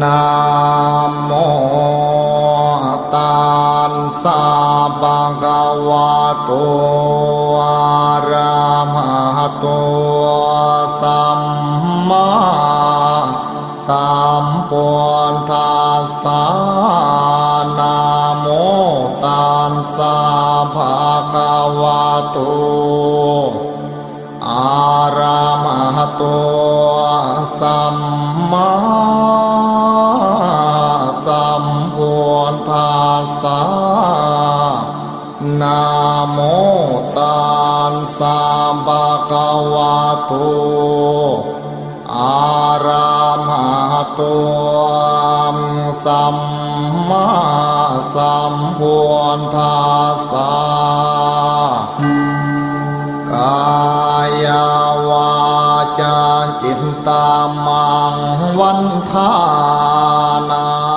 นะโมตัสสะภะคะวะโตอะระหะโตสัมมาสัมพุทธัสสะนะโมตัสสะภะคะวะโตอะระหะโตสัมมาสัมพุทธัสสะนะโมตัสสะภะคะวะโตอะระหะโตสัมมาสัมพุทธัสสะกายวาจาจิตตามังวันทานา